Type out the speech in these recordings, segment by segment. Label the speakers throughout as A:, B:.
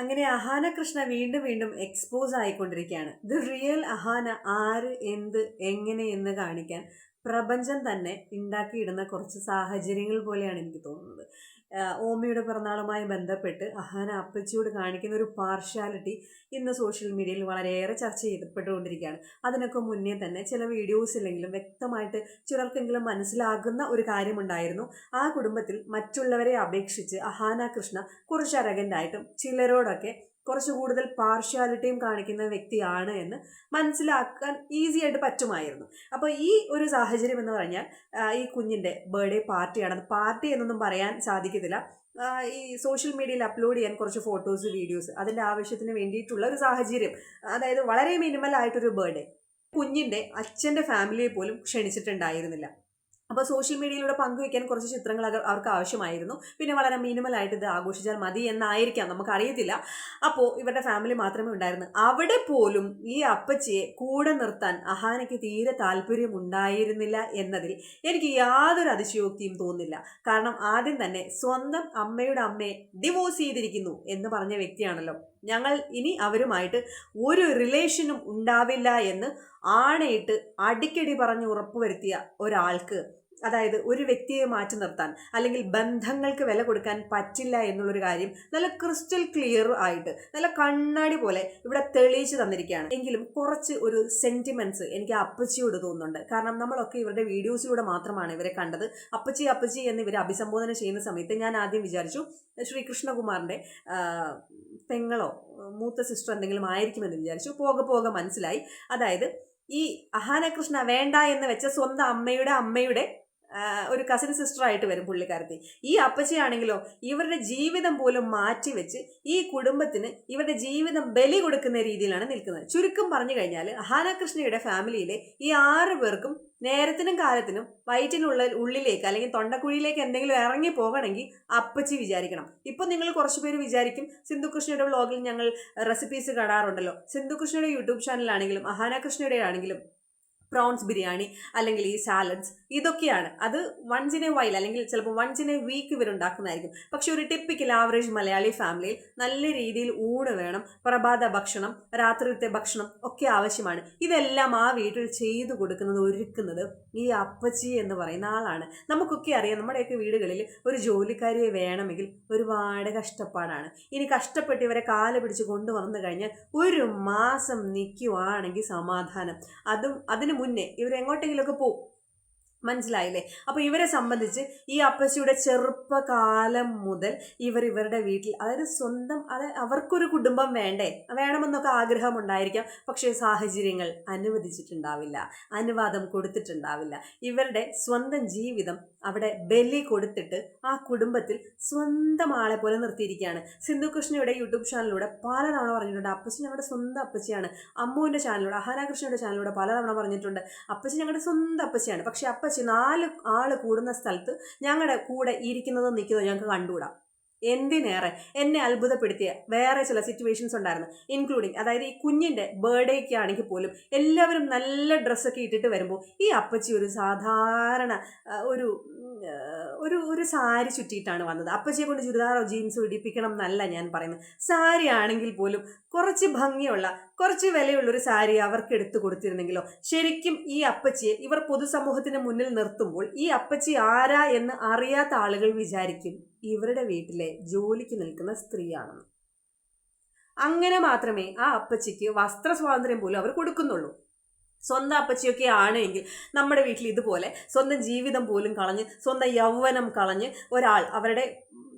A: അങ്ങനെ അഹാന കൃഷ്ണ വീണ്ടും വീണ്ടും എക്സ്പോസ് ആയിക്കൊണ്ടിരിക്കുകയാണ്. ദ റിയൽ അഹാന ആര്, എന്ത്, എങ്ങനെ എന്ന് കാണിക്കാൻ പ്രപഞ്ചം തന്നെ ഉണ്ടാക്കിയിടുന്ന കുറച്ച് സാഹചര്യങ്ങൾ പോലെയാണ് എനിക്ക് തോന്നുന്നത്. ഓമിയുടെ പിറന്നാളുമായി ബന്ധപ്പെട്ട് അഹാന അപ്പച്ചിയോട് കാണിക്കുന്ന ഒരു പാർഷ്യാലിറ്റി ഇന്ന് സോഷ്യൽ മീഡിയയിൽ വളരെയേറെ ചർച്ച ചെയ്യപ്പെട്ടുകൊണ്ടിരിക്കുകയാണ്. അതിനൊക്കെ മുന്നേ തന്നെ ചില വീഡിയോസിലെങ്കിലും വ്യക്തമായിട്ട് ചിലർക്കെങ്കിലും മനസ്സിലാകുന്ന ഒരു കാര്യമുണ്ടായിരുന്നു. ആ കുടുംബത്തിൽ മറ്റുള്ളവരെ അപേക്ഷിച്ച് അഹാന കൃഷ്ണ കുറച്ച് അരഗൻ്റായിട്ടും ചിലരോടൊക്കെ കുറച്ച് കൂടുതൽ പാർഷ്യാലിറ്റിയും കാണിക്കുന്ന വ്യക്തിയാണ് എന്ന് മനസ്സിലാക്കാൻ ഈസി ആയിട്ട് പറ്റുമായിരുന്നു. അപ്പോൾ ഈ ഒരു സാഹചര്യം എന്ന് പറഞ്ഞാൽ ഈ കുഞ്ഞിൻ്റെ ബർത്ത്ഡേ പാർട്ടിയാണ്. അത് പാർട്ടി എന്നൊന്നും പറയാൻ സാധിക്കത്തില്ല. ഈ സോഷ്യൽ മീഡിയയിൽ അപ്ലോഡ് ചെയ്യാൻ കുറച്ച് ഫോട്ടോസ്, വീഡിയോസ്, അതിൻ്റെ ആവശ്യത്തിന് വേണ്ടിയിട്ടുള്ള ഒരു സാഹചര്യം, അതായത് വളരെ മിനിമൽ ആയിട്ടൊരു ബർത്ത്ഡേ. കുഞ്ഞിൻ്റെ അച്ഛൻ്റെ ഫാമിലിയെ പോലും ക്ഷണിച്ചിട്ടുണ്ടായിരുന്നില്ല. അപ്പോൾ സോഷ്യൽ മീഡിയയിലൂടെ പങ്കുവയ്ക്കാൻ കുറച്ച് ചിത്രങ്ങൾ അവർക്ക് ആവശ്യമായിരുന്നു. പിന്നെ വളരെ മിനിമലായിട്ട് ഇത് ആഘോഷിച്ചാൽ മതി എന്നായിരിക്കാം, നമുക്കറിയത്തില്ല. അപ്പോൾ ഇവരുടെ ഫാമിലി മാത്രമേ ഉണ്ടായിരുന്നു. അവിടെ പോലും ഈ അപ്പച്ചിയെ കൂടെ നിർത്താൻ അഹാനയ്ക്ക് തീരെ താല്പര്യം ഉണ്ടായിരുന്നില്ല എന്നതിൽ എനിക്ക് യാതൊരു അതിശയോക്തിയും തോന്നുന്നില്ല. കാരണം ആദ്യം തന്നെ സ്വന്തം അമ്മയുടെ അമ്മയെ ഡിവോഴ്സ് ചെയ്തിരിക്കുന്നു എന്ന് പറഞ്ഞ വ്യക്തിയാണല്ലോ. ഞങ്ങൾ ഇനി അവരുമായിട്ട് ഒരു റിലേഷനും ഉണ്ടാവില്ല എന്ന് ആണയിട്ട് അടിക്കടി പറഞ്ഞ് ഉറപ്പുവരുത്തിയ ഒരാൾക്ക്, അതായത് ഒരു വ്യക്തിയെ മാറ്റി നിർത്താൻ അല്ലെങ്കിൽ ബന്ധങ്ങൾക്ക് വില കൊടുക്കാൻ പറ്റില്ല എന്നുള്ളൊരു കാര്യം നല്ല ക്രിസ്റ്റൽ ക്ലിയർ ആയിട്ട് നല്ല കണ്ണാടി പോലെ ഇവിടെ തെളിയിച്ചു തന്നിരിക്കുകയാണ്. എങ്കിലും കുറച്ച് ഒരു സെന്റിമെന്റ്സ് എനിക്ക് അപ്പച്ചിയോട് തോന്നുന്നുണ്ട്. കാരണം നമ്മളൊക്കെ ഇവരുടെ വീഡിയോസിലൂടെ മാത്രമാണ് ഇവരെ കണ്ടത്. അപ്പച്ചി അപ്പച്ചി എന്ന് ഇവരെ അഭിസംബോധന ചെയ്യുന്ന സമയത്ത് ഞാൻ ആദ്യം വിചാരിച്ചു ശ്രീകൃഷ്ണകുമാറിൻ്റെ പെങ്ങളോ മൂത്ത സിസ്റ്റർ എന്തെങ്കിലും ആയിരിക്കുമെന്ന് വിചാരിച്ചു. പോകെ പോകെ മനസ്സിലായി, അതായത് ഈ അഹാന കൃഷ്ണ വേണ്ട എന്ന് വെച്ച സ്വന്തം അമ്മയുടെ ഒരു കസിൻ സിസ്റ്ററായിട്ട് വരും പുള്ളിക്കാരത്തി. ഈ അപ്പച്ചിയാണെങ്കിലോ ഇവരുടെ ജീവിതം പോലും മാറ്റിവെച്ച് ഈ കുടുംബത്തിന് ഇവരുടെ ജീവിതം ബലി കൊടുക്കുന്ന രീതിയിലാണ് നിൽക്കുന്നത്. ചുരുക്കം പറഞ്ഞു കഴിഞ്ഞാൽ അഹാന കൃഷ്ണയുടെ ഫാമിലിയിലെ ഈ 6 പേർക്കും നേരത്തിനും കാലത്തിനും ഉള്ളിലേക്ക് അല്ലെങ്കിൽ തൊണ്ടക്കുഴിയിലേക്ക് എന്തെങ്കിലും ഇറങ്ങി പോകണമെങ്കിൽ അപ്പച്ചി വിചാരിക്കണം. ഇപ്പം നിങ്ങൾ കുറച്ച് പേര് വിചാരിക്കും, സിന്ധു കൃഷ്ണയുടെ വ്ളോഗിൽ ഞങ്ങൾ റെസിപ്പീസ് കാണാറുണ്ടല്ലോ. സിന്ധു കൃഷ്ണയുടെ യൂട്യൂബ് ചാനലാണെങ്കിലും അഹാന കൃഷ്ണയുടെ ആണെങ്കിലും പ്രോൺസ് ബിരിയാണി അല്ലെങ്കിൽ ഈ സാലഡ്സ് ഇതൊക്കെയാണ്. അത് വൺസ് ഇൻ എ വൈൽ അല്ലെങ്കിൽ ചിലപ്പോൾ വൺസ് ഇൻ എ വീക്ക് ഇവരുണ്ടാക്കുന്നതായിരിക്കും. പക്ഷെ ഒരു ടിപ്പിക്കൽ ആവറേജ് മലയാളി ഫാമിലിയിൽ നല്ല രീതിയിൽ ഊണ് വേണം, പ്രഭാത ഭക്ഷണം, രാത്രിയിലത്തെ ഭക്ഷണം ഒക്കെ ആവശ്യമാണ്. ഇതെല്ലാം ആ വീട്ടിൽ ചെയ്തു കൊടുക്കുന്നത്, ഒരുക്കുന്നത് ഈ അപ്പച്ചി എന്ന് പറയുന്ന ആളാണ്. നമുക്കൊക്കെ അറിയാം, നമ്മുടെയൊക്കെ വീടുകളിൽ ഒരു ജോലിക്കാരിയെ വേണമെങ്കിൽ ഒരുപാട് കഷ്ടപ്പാടാണ്. ഇനി കഷ്ടപ്പെട്ട് ഇവരെ കാല് പിടിച്ച് കൊണ്ടുവന്നു കഴിഞ്ഞാൽ 1 മാസം നിൽക്കുവാണെങ്കിൽ സമാധാനം. അതിന് മുന്നേ ഇവരെങ്ങോട്ടെങ്കിലുമൊക്കെ പോവും. മനസ്സിലായില്ലേ? അപ്പോൾ ഇവരെ സംബന്ധിച്ച് ഈ അപ്പച്ചിയുടെ ചെറുപ്പകാലം മുതൽ ഇവരുടെ വീട്ടിൽ, അതായത് സ്വന്തം, അതായത് അവർക്കൊരു കുടുംബം വേണമെന്നൊക്കെ ആഗ്രഹമുണ്ടായിരിക്കാം. പക്ഷേ സാഹചര്യങ്ങൾ അനുവദിച്ചിട്ടുണ്ടാവില്ല, അനുവാദം കൊടുത്തിട്ടുണ്ടാവില്ല. ഇവരുടെ സ്വന്തം ജീവിതം അവിടെ ബലി കൊടുത്തിട്ട് ആ കുടുംബത്തിൽ സ്വന്തം ആളെ പോലെ നിർത്തിയിരിക്കുകയാണ്. സിന്ധു കൃഷ്ണയുടെ യൂട്യൂബ് ചാനലിലൂടെ പലതവണ പറഞ്ഞിട്ടുണ്ട്, അപ്പച്ചി ഞങ്ങളുടെ സ്വന്തം അപ്പച്ചിയാണ്. അമ്മുവിൻ്റെ ചാനലിലൂടെ, അഹാന കൃഷ്ണയുടെ ചാനലിലൂടെ പലതവണ പറഞ്ഞിട്ടുണ്ട്, അപ്പച്ചി ഞങ്ങളുടെ സ്വന്തം അപ്പച്ചിയാണ്. പക്ഷെ അപ്പച്ചി 4 ആള് കൂടുന്ന സ്ഥലത്ത് ഞങ്ങളുടെ കൂടെ ഇരിക്കുന്നതും നിൽക്കുന്നതും ഞങ്ങൾക്ക് കണ്ടുകൂടാ. എന്തിനേറെ എന്നെ അത്ഭുതപ്പെടുത്തിയ വേറെ ചില സിറ്റുവേഷൻസ് ഉണ്ടായിരുന്നു. ഇൻക്ലൂഡിങ്, അതായത് ഈ കുഞ്ഞിൻ്റെ ബർത്ത്ഡേക്ക് ആണെങ്കിൽ പോലും എല്ലാവരും നല്ല ഡ്രസ്സൊക്കെ ഇട്ടിട്ട് വരുമ്പോൾ ഈ അപ്പച്ചി ഒരു സാധാരണ ഒരു ഒരു സാരി ചുറ്റിയിട്ടാണ് വന്നത്. അപ്പച്ചിയെ കൊണ്ട് ചുരിദാറോ ജീൻസോ ഇടിപ്പിക്കണം എന്നല്ല ഞാൻ പറയുന്നത്. സാരി ആണെങ്കിൽ പോലും കുറച്ച് ഭംഗിയുള്ള, കുറച്ച് വിലയുള്ളൊരു സാരി അവർക്ക് എടുത്തു കൊടുത്തിരുന്നെങ്കിലോ. ശരിക്കും ഈ അപ്പച്ചിയെ ഇവർ പൊതുസമൂഹത്തിന് മുന്നിൽ നിർത്തുമ്പോൾ ഈ അപ്പച്ചി ആരാ എന്ന് അറിയാത്ത ആളുകൾ വിചാരിക്കും ഇവരുടെ വീട്ടിലെ ജോലിക്ക് നിൽക്കുന്ന സ്ത്രീയാണെന്ന്. അങ്ങനെ മാത്രമേ ആ അപ്പച്ചിക്ക് വസ്ത്ര സ്വാതന്ത്ര്യം പോലും അവർ കൊടുക്കുന്നുള്ളൂ. സ്വന്തം അപ്പച്ചിയൊക്കെ ആണെങ്കിൽ നമ്മുടെ വീട്ടിൽ ഇതുപോലെ സ്വന്തം ജീവിതം പോലും കളഞ്ഞ്, സ്വന്തം യൗവനം കളഞ്ഞ് ഒരാൾ അവരുടെ,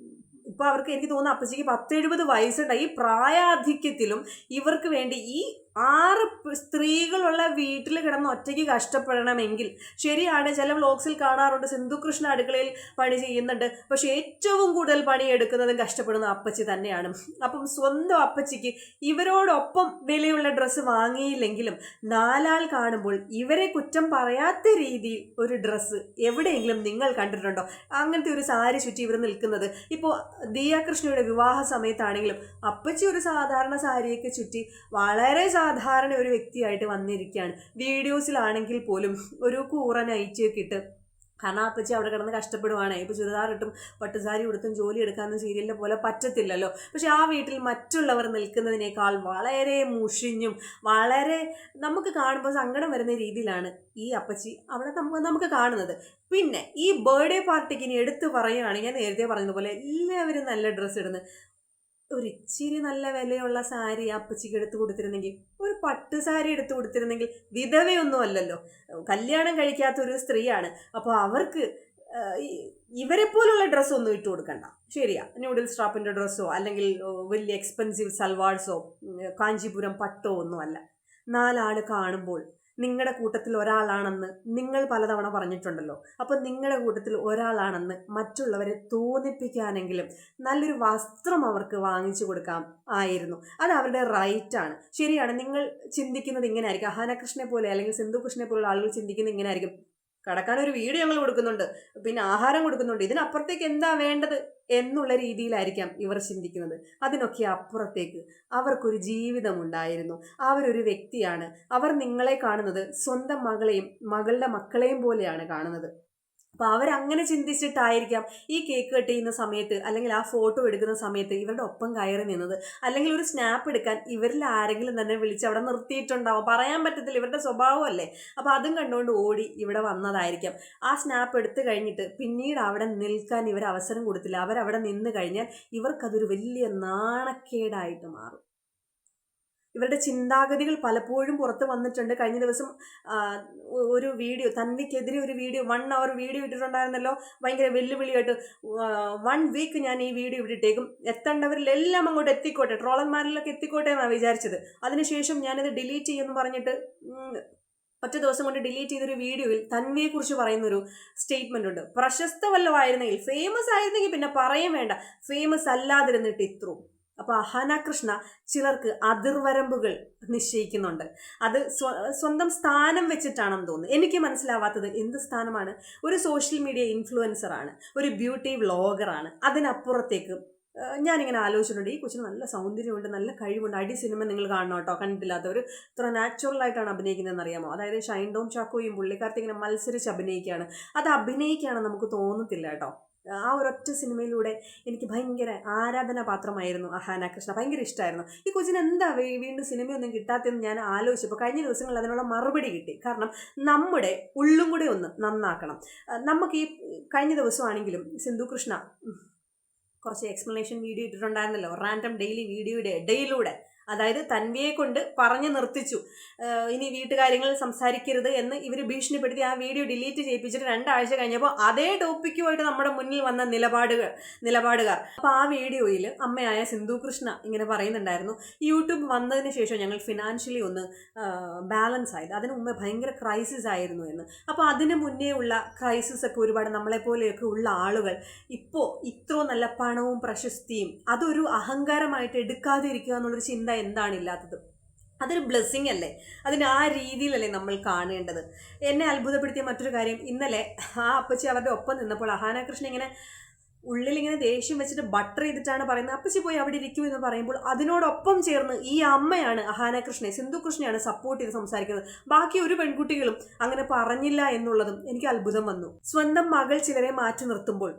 A: ഇപ്പോൾ അവർക്ക്, എനിക്ക് തോന്നുന്നു അപ്പച്ചിക്ക് 10-70 വയസ്സുണ്ട്. ഈ പ്രായാധിക്യത്തിലും ഇവർക്ക് വേണ്ടി ഈ 6 സ്ത്രീകളുള്ള വീട്ടിൽ കിടന്ന് ഒറ്റയ്ക്ക് കഷ്ടപ്പെടണമെങ്കിൽ, ശരിയാണ് ചില വ്ലോഗ്സിൽ കാണാറുണ്ട് സിന്ധു കൃഷ്ണ അടുക്കളയിൽ പണി ചെയ്യുന്നുണ്ട്, പക്ഷെ ഏറ്റവും കൂടുതൽ പണിയെടുക്കുന്നതും കഷ്ടപ്പെടുന്ന അപ്പച്ചി തന്നെയാണ്. അപ്പം സ്വന്തം അപ്പച്ചിക്ക് ഇവരോടൊപ്പം വിലയുള്ള ഡ്രസ്സ് വാങ്ങിയില്ലെങ്കിലും 4 ആൾ കാണുമ്പോൾ ഇവരെ കുറ്റം പറയാത്ത രീതിയിൽ ഒരു ഡ്രസ്സ് എവിടെയെങ്കിലും നിങ്ങൾ കണ്ടിട്ടുണ്ടോ? അങ്ങനത്തെ ഒരു സാരി ചുറ്റി ഇവർ നിൽക്കുന്നത്. ഇപ്പോൾ ദിയ കൃഷ്ണയുടെ വിവാഹ സമയത്താണെങ്കിലും അപ്പച്ചി ഒരു സാധാരണ സാരിയൊക്കെ ചുറ്റി വളരെ സാധാരണ ഒരു വ്യക്തിയായിട്ട് വന്നിരിക്കുകയാണ്. വീഡിയോസിലാണെങ്കിൽ പോലും ഒരു കൂറ നൈറ്റിയൊക്കെ ഇട്ട് കാരണം ആ അപ്പച്ചി അവിടെ കിടന്ന് കഷ്ടപ്പെടുവാണ്. ഇപ്പോൾ ചുരിദാർ ഇട്ടും പട്ടുസാരി ഉടുത്തും ജോലി എടുക്കാമെന്ന് സീരിയലിനെ പോലെ പറ്റത്തില്ലല്ലോ. പക്ഷെ ആ വീട്ടിൽ മറ്റുള്ളവർ നിൽക്കുന്നതിനേക്കാൾ വളരെ മുഷിഞ്ഞും വളരെ നമുക്ക് കാണുമ്പോൾ സങ്കടം വരുന്ന രീതിയിലാണ് ഈ അപ്പച്ചി അവിടെ നമുക്ക് കാണുന്നത്. പിന്നെ ഈ ബർത്ത്ഡേ പാർട്ടിക്ക് ഇനി എടുത്തു പറയുകയാണെങ്കിൽ ഞാൻ നേരത്തെ പറഞ്ഞതുപോലെ എല്ലാവരും നല്ല ഡ്രസ്സ് ഇടുന്നു. ഒരു ഇച്ചിരി നല്ല വിലയുള്ള സാരി അപ്പച്ചിക്ക് എടുത്തു കൊടുത്തിരുന്നെങ്കിൽ, ഒരു പട്ട് സാരി എടുത്തു കൊടുത്തിരുന്നെങ്കിൽ, വിധവയൊന്നും അല്ലല്ലോ, കല്യാണം കഴിക്കാത്ത ഒരു സ്ത്രീയാണ്. അപ്പോൾ അവർക്ക് ഇവരെ പോലുള്ള ഡ്രസ്സൊന്നും ഇട്ട് കൊടുക്കണ്ട. ശരിയാ, ന്യൂഡിൽ സ്ട്രാപ്പിൻ്റെ ഡ്രസ്സോ അല്ലെങ്കിൽ വലിയ എക്സ്പെൻസീവ് സൽവാർസോ കാഞ്ചീപുരം പട്ടോ ഒന്നും അല്ല. നാലാൾ കാണുമ്പോൾ നിങ്ങളുടെ കൂട്ടത്തിൽ ഒരാളാണെന്ന് നിങ്ങൾ പലതവണ പറഞ്ഞിട്ടുണ്ടല്ലോ. അപ്പം നിങ്ങളുടെ കൂട്ടത്തിൽ ഒരാളാണെന്ന് മറ്റുള്ളവരെ തോന്നിപ്പിക്കാനെങ്കിലും നല്ലൊരു വസ്ത്രം അവർക്ക് വാങ്ങിച്ചു കൊടുക്കാം ആയിരുന്നു. അത് അവരുടെ റൈറ്റാണ്. ശരിയാണ്, നിങ്ങൾ ചിന്തിക്കുന്നത് ഇങ്ങനെ ആയിരിക്കും. അഹാന കൃഷ്ണനെ പോലെ അല്ലെങ്കിൽ സിന്ധു കൃഷ്ണനെ പോലുള്ള ആളുകൾ ചിന്തിക്കുന്നത് ഇങ്ങനെ ആയിരിക്കും. കടക്കാൻ ഒരു വീട് ഞങ്ങൾ കൊടുക്കുന്നുണ്ട്, പിന്നെ ആഹാരം കൊടുക്കുന്നുണ്ട്, ഇതിനപ്പുറത്തേക്ക് എന്താ വേണ്ടത് എന്നുള്ള രീതിയിലായിരിക്കാം ഇവർ ചിന്തിക്കുന്നത്. അതിനൊക്കെ അപ്പുറത്തേക്ക് അവർക്കൊരു ജീവിതമുണ്ടായിരുന്നു. അവരൊരു വ്യക്തിയാണ്. അവർ നിങ്ങളെ കാണുന്നത് സ്വന്തം മകളെയും മകളുടെ മക്കളെയും പോലെയാണ് കാണുന്നത്. അപ്പോൾ അവരങ്ങനെ ചിന്തിച്ചിട്ടായിരിക്കാം ഈ കേക്ക് കട്ട് ചെയ്യുന്ന സമയത്ത് അല്ലെങ്കിൽ ആ ഫോട്ടോ എടുക്കുന്ന സമയത്ത് ഇവരുടെ ഒപ്പം കയറി നിന്നത്. അല്ലെങ്കിൽ ഒരു സ്നാപ്പ് എടുക്കാൻ ഇവരിൽ ആരെങ്കിലും തന്നെ വിളിച്ച് അവിടെ നിർത്തിയിട്ടുണ്ടാവും. പറയാൻ പറ്റത്തില്ല, ഇവരുടെ സ്വഭാവമല്ലേ. അപ്പോൾ അതും കണ്ടുകൊണ്ട് ഓടി ഇവിടെ വന്നതായിരിക്കാം. ആ സ്നാപ്പ് എടുത്തു കഴിഞ്ഞിട്ട് പിന്നീട് അവിടെ നിൽക്കാൻ ഇവർ അവസരം കൊടുത്തില്ല. അവരവിടെ നിന്ന് കഴിഞ്ഞാൽ ഇവർക്കതൊരു വലിയ നാണക്കേടായിട്ട് മാറും. ഇവരുടെ ചിന്താഗതികൾ പലപ്പോഴും പുറത്ത് വന്നിട്ടുണ്ട്. കഴിഞ്ഞ ദിവസം ഒരു വീഡിയോ, തന്വിക്കെതിരെ ഒരു വീഡിയോ 1 hour വീഡിയോ ഇട്ടിട്ടുണ്ടായിരുന്നല്ലോ. ഭയങ്കര വെല്ലുവിളിയായിട്ട് 1 week ഞാൻ ഈ വീഡിയോ ഇട്ടിട്ടേക്കും, എത്തേണ്ടവരിലെല്ലാം അങ്ങോട്ട് എത്തിക്കോട്ടെ, ട്രോളന്മാരിലൊക്കെ എത്തിക്കോട്ടെ എന്നാണ് വിചാരിച്ചത്. അതിനുശേഷം ഞാനിത് ഡിലീറ്റ് ചെയ്യുമെന്ന് പറഞ്ഞിട്ട് ഒറ്റ ദിവസം കൊണ്ട് ഡിലീറ്റ് ചെയ്തൊരു വീഡിയോയിൽ തന്വിയെക്കുറിച്ച് പറയുന്നൊരു സ്റ്റേറ്റ്മെൻ്റ് ഉണ്ട്. പ്രശസ്ത വല്ലതും ആയിരുന്നെങ്കിൽ, ഫേമസ് ആയിരുന്നെങ്കിൽ പിന്നെ പറയും വേണ്ട, ഫേമസ് അല്ലാതിരുന്നിട്ട് ഇത്രയും. അപ്പോൾ അഹാന കൃഷ്ണ ചിലർക്ക് അതിർവരമ്പുകൾ നിശ്ചയിക്കുന്നുണ്ട്. അത് സ്വന്തം സ്ഥാനം വെച്ചിട്ടാണെന്ന് തോന്നുന്നു. എനിക്ക് മനസ്സിലാവാത്തത് എന്ത് സ്ഥാനമാണ്? ഒരു സോഷ്യൽ മീഡിയ ഇൻഫ്ലുവൻസറാണ്, ഒരു ബ്യൂട്ടി വ്ളോഗറാണ്. അതിനപ്പുറത്തേക്ക് ഞാനിങ്ങനെ ആലോചിച്ചിട്ടുണ്ട്, ഈ കൊച്ചിന് നല്ല സൗന്ദര്യമുണ്ട്, നല്ല കഴിവുണ്ട്. അടി സിനിമ നിങ്ങൾ കാണണം കേട്ടോ, കണ്ടിട്ടില്ലാത്തവർ. ഇത്ര നാച്ചുറലായിട്ടാണ് അഭിനയിക്കുന്നതെന്ന് അറിയാമോ? അതായത് ഷൈൻ ടോം ചാക്കോയും പുള്ളിക്കാരത്തെ ഇങ്ങനെ മത്സരിച്ച് അഭിനയിക്കുകയാണ്. അത് അഭിനയിക്കുകയാണെന്ന് നമുക്ക് തോന്നത്തില്ല കേട്ടോ. ആ ഒരൊറ്റ സിനിമയിലൂടെ എനിക്ക് ഭയങ്കര ആരാധനാപാത്രമായിരുന്നു അഹാന കൃഷ്ണ. ഭയങ്കര ഇഷ്ടമായിരുന്നു. ഈ കൊച്ചിന് എന്താ വീണ്ടും സിനിമയൊന്നും കിട്ടാത്തതെന്ന് ഞാൻ ആലോചിച്ചപ്പോൾ കഴിഞ്ഞ ദിവസങ്ങളിൽ അതിനുള്ള മറുപടി കിട്ടി. കാരണം നമ്മുടെ ഉള്ളും കൂടെ ഒന്ന് നന്നാക്കണം. നമുക്ക് ഈ കഴിഞ്ഞ ദിവസമാണെങ്കിലും സിന്ധു കൃഷ്ണ കുറച്ച് എക്സ്പ്ലനേഷൻ വീഡിയോ ഇട്ടിട്ടുണ്ടായിരുന്നല്ലോ, റാൻഡം ഡെയിലി വീഡിയോയുടെ ഇടയിലൂടെ. അതായത് തന്വിയെ കൊണ്ട് പറഞ്ഞു നിർത്തിച്ചു, ഇനി വീട്ടുകാര്യങ്ങൾ സംസാരിക്കരുത് എന്ന് ഇവർ ഭീഷണിപ്പെടുത്തി ആ വീഡിയോ ഡിലീറ്റ് ചെയ്യിപ്പിച്ചിട്ട് 2 ആഴ്ച കഴിഞ്ഞപ്പോൾ അതേ ടോപ്പിക്കുമായിട്ട് നമ്മുടെ മുന്നിൽ വന്ന നിലപാടുകാർ. അപ്പോൾ ആ വീഡിയോയിൽ അമ്മയായ സിന്ധു കൃഷ്ണ ഇങ്ങനെ പറയുന്നുണ്ടായിരുന്നു, യൂട്യൂബ് വന്നതിന് ശേഷം ഞങ്ങൾ ഫിനാൻഷ്യലി ഒന്ന് ബാലൻസ് ആയത്, അതിന് മുമ്പേ ഭയങ്കര ക്രൈസിസ് ആയിരുന്നു എന്ന്. അപ്പോൾ അതിന് മുന്നേ ഉള്ള ക്രൈസിസ് ഒക്കെ ഒരുപാട് നമ്മളെപ്പോലെയൊക്കെ ഉള്ള ആളുകൾ ഇപ്പോൾ ഇത്രയും നല്ല പണവും പ്രശസ്തിയും അതൊരു അഹങ്കാരമായിട്ട് എടുക്കാതെ ഇരിക്കുക എന്നുള്ളൊരു ചിന്ത എന്താണ് ഇല്ലാത്തത്? അതൊരു ബ്ലെസ്സിങ് അല്ലേ? അതിന് ആ രീതിയിലല്ലേ നമ്മൾ കാണേണ്ടത്? എന്നെ അത്ഭുതപ്പെടുത്തിയ മറ്റൊരു കാര്യം, ഇന്നലെ ആ അപ്പച്ചി അവരുടെ ഒപ്പം നിന്നപ്പോൾ അഹാന കൃഷ്ണ ഇങ്ങനെ ഉള്ളിലിങ്ങനെ ദേഷ്യം വെച്ചിട്ട് ബട്ടർ ചെയ്തിട്ടാണ് പറയുന്നത്, അപ്പച്ചി പോയി അവിടെ ഇരിക്കൂ എന്ന് പറയുമ്പോൾ അതിനോടൊപ്പം ചേർന്ന് ഈ അമ്മയാണ് അഹാന കൃഷ്ണയെ, സിന്ധു കൃഷ്ണയാണ് സപ്പോർട്ട് ചെയ്ത് സംസാരിക്കുന്നത്. ബാക്കി ഒരു പെൺകുട്ടികളും അങ്ങനെ പറഞ്ഞില്ല എന്നുള്ളതും എനിക്ക് അത്ഭുതം വന്നു. സ്വന്തം മകൾ ചിലരെ മാറ്റി നിർത്തുമ്പോൾ,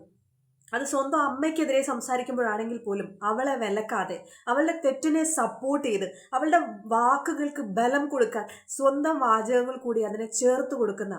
A: അത് സ്വന്തം അമ്മയ്ക്കെതിരെ സംസാരിക്കുമ്പോഴാണെങ്കിൽ പോലും അവളെ വിലക്കാതെ അവളുടെ തെറ്റിനെ സപ്പോർട്ട് ചെയ്ത് അവളുടെ വാക്കുകൾക്ക് ബലം കൊടുക്കാൻ സ്വന്തം വാചകങ്ങൾ കൂടി അതിനെ ചേർത്ത് കൊടുക്കുന്ന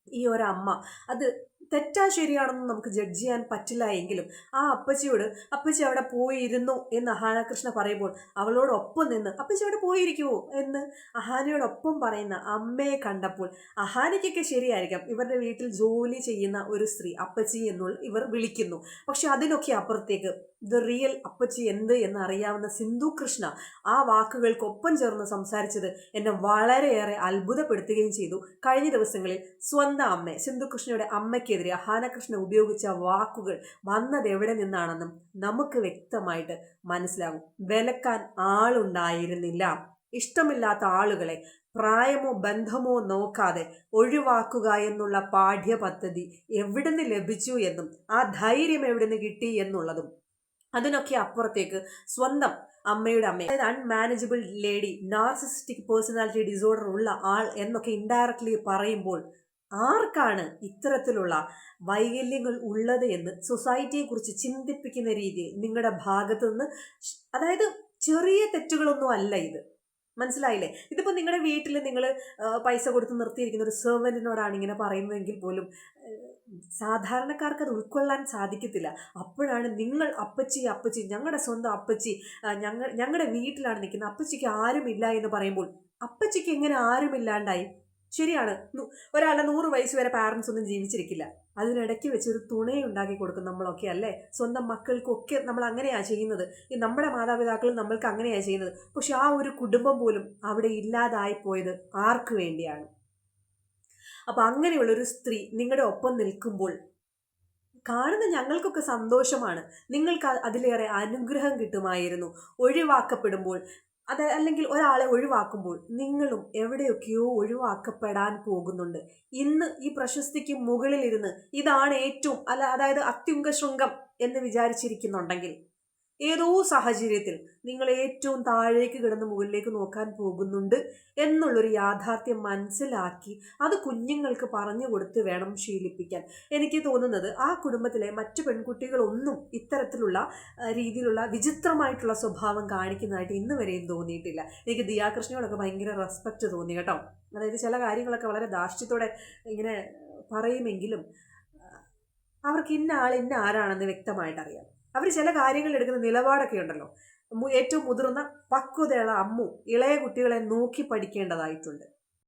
A: ഈ ഒരമ്മ, അത് തെറ്റാ ശരിയാണെന്ന് നമുക്ക് ജഡ്ജ് ചെയ്യാൻ പറ്റില്ല എങ്കിലും ആ അപ്പച്ചിയോട് അപ്പച്ചി അവിടെ പോയിരുന്നു എന്ന് അഹാന കൃഷ്ണ പറയുമ്പോൾ അവളോടൊപ്പം നിന്ന് അപ്പച്ചി അവിടെ പോയിരിക്കുമോ എന്ന് അഹാനയോടൊപ്പം പറയുന്ന അമ്മയെ കണ്ടപ്പോൾ, അഹാനയ്ക്കൊക്കെ ശരിയായിരിക്കാം ഇവരുടെ വീട്ടിൽ ജോലി ചെയ്യുന്ന ഒരു സ്ത്രീ അപ്പച്ചി എന്നുള്ള ഇവർ വിളിക്കുന്നു. പക്ഷെ അതിനൊക്കെ അപ്പുറത്തേക്ക് ദ റിയൽ അപ്പച്ചി എന്ത് എന്നറിയാവുന്ന സിന്ധു കൃഷ്ണ ആ വാക്കുകൾക്കൊപ്പം ചേർന്ന് സംസാരിച്ചത് എന്നെ വളരെയേറെ അത്ഭുതപ്പെടുത്തുകയും ചെയ്തു. കഴിഞ്ഞ ദിവസങ്ങളിൽ സ്വന്തം അമ്മ സിന്ധു കൃഷ്ണയുടെ അമ്മയ്ക്കെതിരെ അഹാന കൃഷ്ണ ഉപയോഗിച്ച വാക്കുകൾ വന്നത് എവിടെ നിന്നാണെന്നും നമുക്ക് വ്യക്തമായിട്ട് മനസ്സിലാകും. വിലക്കാൻ ആളുണ്ടായിരുന്നില്ല. ഇഷ്ടമില്ലാത്ത ആളുകളെ പ്രായമോ ബന്ധമോ നോക്കാതെ ഒഴിവാക്കുക എന്നുള്ള പാഠ്യപദ്ധതി എവിടുന്ന് ലഭിച്ചു എന്നും ആ ധൈര്യം എവിടുന്ന് കിട്ടി എന്നുള്ളതും അതിനൊക്കെ അപ്പുറത്തേക്ക് സ്വന്തം അമ്മയുടെ അമ്മ, അതായത് അൺമാനേജബിൾ ലേഡി, നാർസിസിസ്റ്റിക് പേഴ്സണാലിറ്റി ഡിസോർഡർ ഉള്ള ആൾ എന്നൊക്കെ ഇൻഡയറക്ട്ലി പറയുമ്പോൾ ആർക്കാണ് ഇത്തരത്തിലുള്ള വൈകല്യങ്ങൾ ഉള്ളത് എന്ന് സൊസൈറ്റിയെക്കുറിച്ച് ചിന്തിപ്പിക്കുന്ന രീതിയിൽ നിങ്ങളുടെ ഭാഗത്ത് നിന്ന് അതായത് ചെറിയ തെറ്റുകളൊന്നും അല്ല ഇത്. മനസ്സിലായില്ലേ? ഇതിപ്പോൾ നിങ്ങളുടെ വീട്ടിൽ നിങ്ങൾ പൈസ കൊടുത്ത് നിർത്തിയിരിക്കുന്ന ഒരു സെർവൻറ്റിനോടാണ് ഇങ്ങനെ പറയുന്നതെങ്കിൽ പോലും സാധാരണക്കാർക്ക് അത് ഉൾക്കൊള്ളാൻ സാധിക്കത്തില്ല. അപ്പോഴാണ് നിങ്ങൾ അപ്പച്ചി അപ്പച്ചി ഞങ്ങളുടെ സ്വന്തം അപ്പച്ചി, ഞങ്ങളുടെ വീട്ടിലാണ് നിൽക്കുന്നത്, അപ്പച്ചിക്ക് ആരുമില്ല എന്ന് പറയുമ്പോൾ അപ്പച്ചിക്ക് എങ്ങനെ ആരുമില്ലാണ്ടായി? ശരിയാണ്, ഒരാളുടെ 100 വയസ്സ് വരെ പാരൻസ് ഒന്നും ജീവിച്ചിരിക്കില്ല. അതിനിടയ്ക്ക് വെച്ച് ഒരു തുണയുണ്ടാക്കി കൊടുക്കും നമ്മളൊക്കെ അല്ലേ? സ്വന്തം മക്കൾക്കൊക്കെ നമ്മൾ അങ്ങനെയാണ് ചെയ്യുന്നത്. ഈ നമ്മുടെ മാതാപിതാക്കളും നമ്മൾക്ക് അങ്ങനെയാണ് ചെയ്യുന്നത്. പക്ഷെ ആ ഒരു കുടുംബം പോലും അവിടെ ഇല്ലാതായി പോയത് ആർക്ക് വേണ്ടിയാണ്? അപ്പം അങ്ങനെയുള്ളൊരു സ്ത്രീ നിങ്ങളുടെ ഒപ്പം നിൽക്കുമ്പോൾ കാണുന്ന ഞങ്ങൾക്കൊക്കെ സന്തോഷമാണ്. നിങ്ങൾക്ക് അതിലേറെ അനുഗ്രഹം കിട്ടുമായിരുന്നു. ഒഴിവാക്കപ്പെടുമ്പോൾ അല്ലെങ്കിൽ ഒരാളെ ഒഴിവാക്കുമ്പോൾ നിങ്ങളും എവിടെയൊക്കെയോ ഒഴിവാക്കപ്പെടാൻ പോകുന്നുണ്ട്. ഇന്ന് ഈ പ്രശസ്തിക്ക് മുകളിലിരുന്ന് ഇതാണ് ഏറ്റവും അതായത് അത്യുങ്ക ശൃംഗം എന്ന് വിചാരിച്ചിരിക്കുന്നുണ്ടെങ്കിൽ ഏതോ സാഹചര്യത്തിൽ നിങ്ങൾ ഏറ്റവും താഴേക്ക് കിടന്ന് മുകളിലേക്ക് നോക്കാൻ പോകുന്നുണ്ട് എന്നുള്ളൊരു യാഥാർത്ഥ്യം മനസ്സിലാക്കി അത് കുഞ്ഞുങ്ങൾക്ക് പറഞ്ഞു കൊടുത്ത് വേണം ശീലിപ്പിക്കാൻ. എനിക്ക് തോന്നുന്നത് ആ കുടുംബത്തിലെ മറ്റു പെൺകുട്ടികളൊന്നും ഇത്തരത്തിലുള്ള രീതിയിലുള്ള വിചിത്രമായിട്ടുള്ള സ്വഭാവം കാണിക്കുന്നതായിട്ട് ഇന്ന് വരെയും തോന്നിയിട്ടില്ല. എനിക്ക് ദിയാകൃഷ്ണയോടൊക്കെ ഭയങ്കര റെസ്പെക്റ്റ് തോന്നി കേട്ടോ. അതായത് ചില കാര്യങ്ങളൊക്കെ വളരെ ധാർഷ്ട്യത്തോടെ ഇങ്ങനെ പറയുമെങ്കിലും അവർക്ക് ഇന്ന ആൾ ഇന്ന ആരാണെന്ന് വ്യക്തമായിട്ടറിയാം. അവർ ചില കാര്യങ്ങൾ എടുക്കുന്ന നിലപാടൊക്കെ ഉണ്ടല്ലോ, ഏറ്റവും മുതിർന്ന പക്വതയുള്ള അമ്മു ഇളയ കുട്ടികളെ നോക്കി പഠിക്കേണ്ടതായിട്ടുണ്ട്.